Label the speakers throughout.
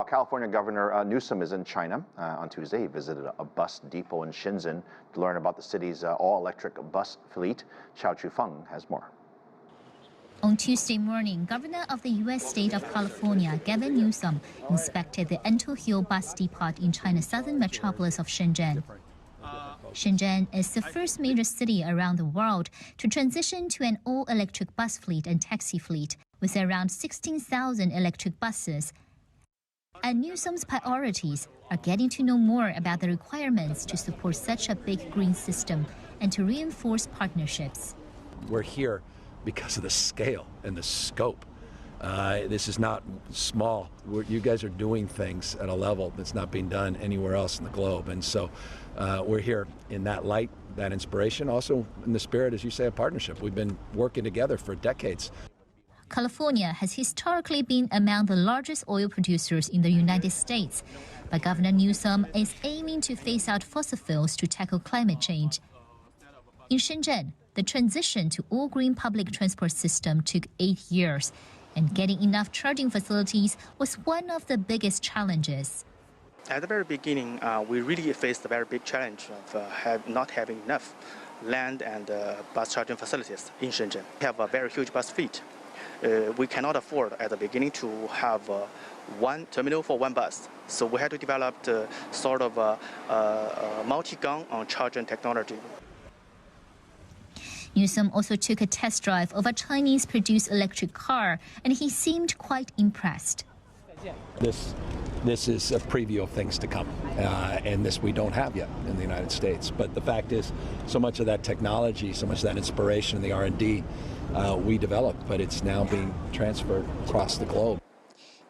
Speaker 1: California Governor Newsom is in China on Tuesday. He visited a bus depot in Shenzhen to learn about the city's all-electric bus fleet. Xiao Chufeng has more.
Speaker 2: On Tuesday morning, Governor of the U.S. state of California, Gavin Newsom, inspected the Ento Hill bus depot in China's southern metropolis of Shenzhen. Shenzhen is the first major city around the world to transition to an all-electric bus fleet and taxi fleet, with around 16,000 electric buses. And Newsom's priorities are getting to know more about the requirements to support such a big green system and to reinforce partnerships.
Speaker 3: We're here because of the scale and the scope. This is not small. You guys are doing things at a level that's not being done anywhere else in the globe. And so we're here in that light, that inspiration, also in the spirit, as you say, of partnership. We've been working together for decades.
Speaker 2: California has historically been among the largest oil producers in the United States, but Governor Newsom is aiming to phase out fossil fuels to tackle climate change. In Shenzhen, the transition to all-green public transport system took 8 years, and getting enough charging facilities was one of the biggest challenges.
Speaker 4: At the very beginning, we really faced a very big challenge of not having enough land and bus charging facilities in Shenzhen. We have a very huge bus fleet. We cannot afford at the beginning to have one terminal for one bus. So we had to develop sort of a multi-gun on charging technology.
Speaker 2: Newsom also took a test drive of a Chinese-produced electric car, and he seemed quite impressed.
Speaker 3: This is a preview of things to come, and this we don't have yet in the United States. But the fact is, so much of that technology, so much of that inspiration, the R&D, we developed, but it's now being transferred across the globe.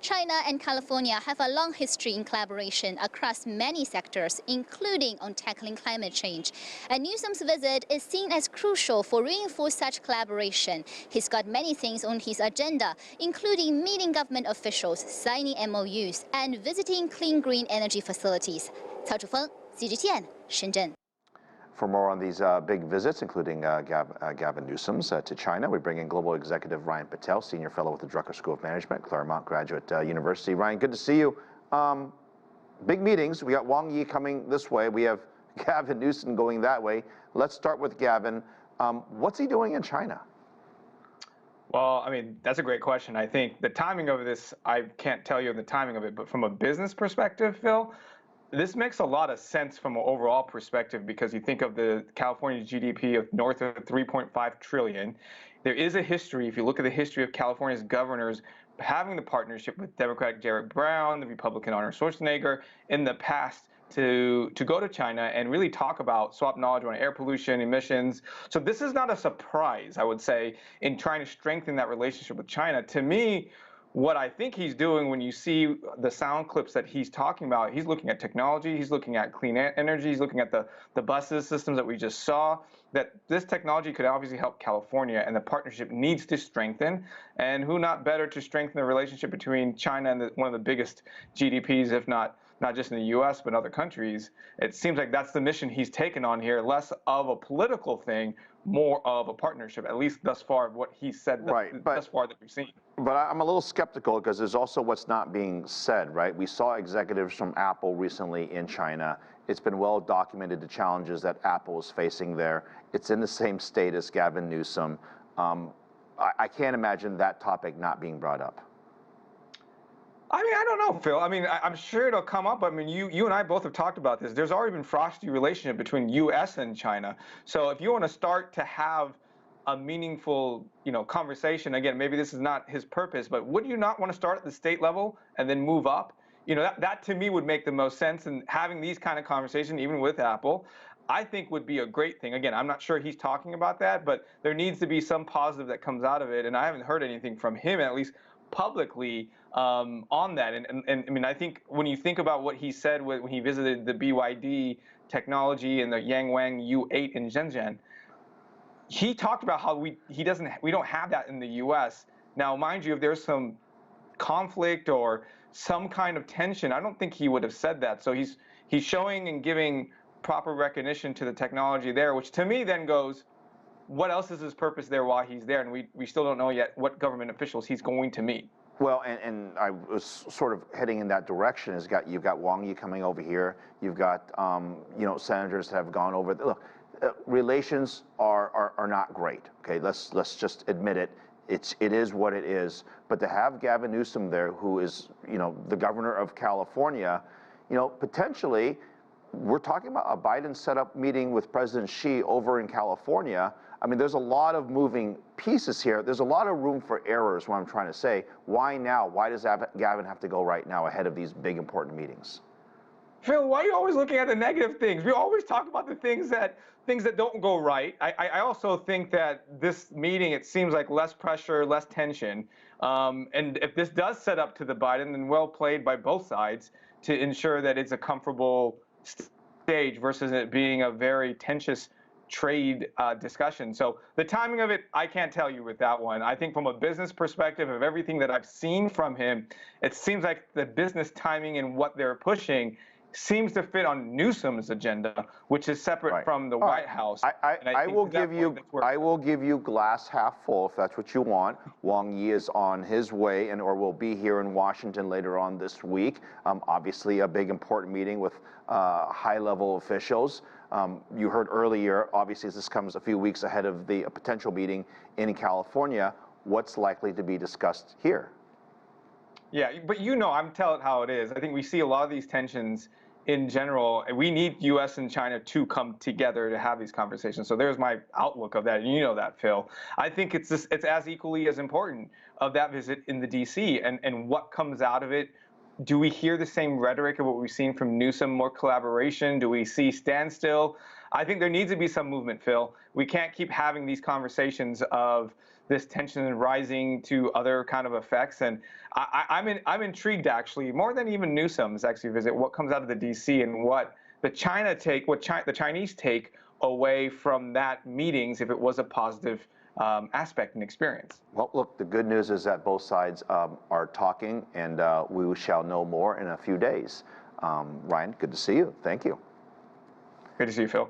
Speaker 2: China and California have a long history in collaboration across many sectors, including on tackling climate change. And Newsom's visit is seen as crucial for reinforce such collaboration. He's got many things on his agenda, including meeting government officials, signing MOUs, and visiting clean green energy facilities. Cao Chufeng, CGTN, Shenzhen.
Speaker 1: For more on these big visits, including Gavin Newsom's to China, we bring in Global Executive Ryan Patel, Senior Fellow with the Drucker School of Management, Claremont Graduate University. Ryan, good to see you. Big meetings. We got Wang Yi coming this way. We have Gavin Newsom going that way. Let's start with Gavin. What's he doing in China?
Speaker 5: Well, I mean, that's a great question. I think the timing of this, I can't tell you the timing of it, but from a business perspective, Phil, this makes a lot of sense from an overall perspective because you think of the California GDP of north of 3.5 trillion. There is a history, if you look at the history of California's governors having the partnership with Democratic Jerry Brown, the Republican Arnold Schwarzenegger in the past to go to China and really talk about swap knowledge on air pollution, emissions. So this is not a surprise, I would say, in trying to strengthen that relationship with China. To me, what I think he's doing when you see the sound clips that he's talking about, he's looking at technology, he's looking at clean energy, he's looking at the buses systems that we just saw, that this technology could obviously help California and the partnership needs to strengthen. And who not better to strengthen the relationship between China and one of the biggest GDPs, if not just in the U.S., but other countries. It seems like that's the mission he's taken on here, less of a political thing, more of a partnership, at least thus far, what he said thus far that we've seen.
Speaker 1: But I'm a little skeptical because there's also what's not being said, right? We saw executives from Apple recently in China. It's been well documented the challenges that Apple is facing there. It's in the same state as Gavin Newsom. I can't imagine that topic not being brought up.
Speaker 5: I mean, I don't know, Phil. I mean, I'm sure it'll come up. I mean, you and I both have talked about this. There's already been frosty relationship between U.S. and China. So if you want to start to have a meaningful, conversation, again, maybe this is not his purpose, but would you not want to start at the state level and then move up? That to me would make the most sense. And having these kind of conversations, even with Apple, I think would be a great thing. Again, I'm not sure he's talking about that, but there needs to be some positive that comes out of it. And I haven't heard anything from him, at least publicly, on that. And I mean, I think when you think about what he said when he visited the BYD technology and the Yangwang U8 in Shenzhen, he talked about how we don't have that in the U.S. Now, mind you, if there's some conflict or some kind of tension, I don't think he would have said that. So he's showing and giving proper recognition to the technology there, which to me then goes, what else is his purpose there while he's there? And we still don't know yet what government officials he's going to meet.
Speaker 1: Well, and I was sort of heading in that direction. You've got Wang Yi coming over here. You've got senators that have gone over. Look, relations are not great. Okay, let's just admit it. It is what it is. But to have Gavin Newsom there, who is the governor of California, potentially, we're talking about a Biden set-up meeting with President Xi over in California. I mean, there's a lot of moving pieces here. There's a lot of room for errors, what I'm trying to say. Why now? Why does Gavin have to go right now ahead of these big, important meetings?
Speaker 5: Phil, why are you always looking at the negative things? We always talk about the things that don't go right. I also think that this meeting, it seems like less pressure, less tension. And if this does set up to the Biden, then well played by both sides to ensure that it's a comfortable stage versus it being a very tensious trade discussion. So the timing of it, I can't tell you with that one. I think from a business perspective of everything that I've seen from him, it seems like the business timing and what they're pushing seems to fit on Newsom's agenda, which is separate from the White House.
Speaker 1: I will give you glass half full if that's what you want. Wang Yi is on his way or will be here in Washington later on this week. Obviously, a big important meeting with high-level officials. You heard earlier, obviously, as this comes a few weeks ahead of the potential meeting in California, what's likely to be discussed here?
Speaker 5: Yeah, but I'm telling how it is. I think we see a lot of these tensions in general. We need U.S. and China to come together to have these conversations. So there's my outlook of that. And you know that, Phil. I think it's as equally as important of that visit in the D.C. and what comes out of it. Do we hear the same rhetoric of what we've seen from Newsom, more collaboration? Do we see standstill? I think there needs to be some movement, Phil. We can't keep having these conversations of this tension rising to other kind of effects. And I'm intrigued, actually, more than even Newsom's actually visit, what comes out of the D.C. and what the Chinese take away from that meetings if it was a positive aspect and experience.
Speaker 1: Well, look, the good news is that both sides are talking, and we shall know more in a few days. Ryan, good to see you. Thank you.
Speaker 5: Good to see you, Phil.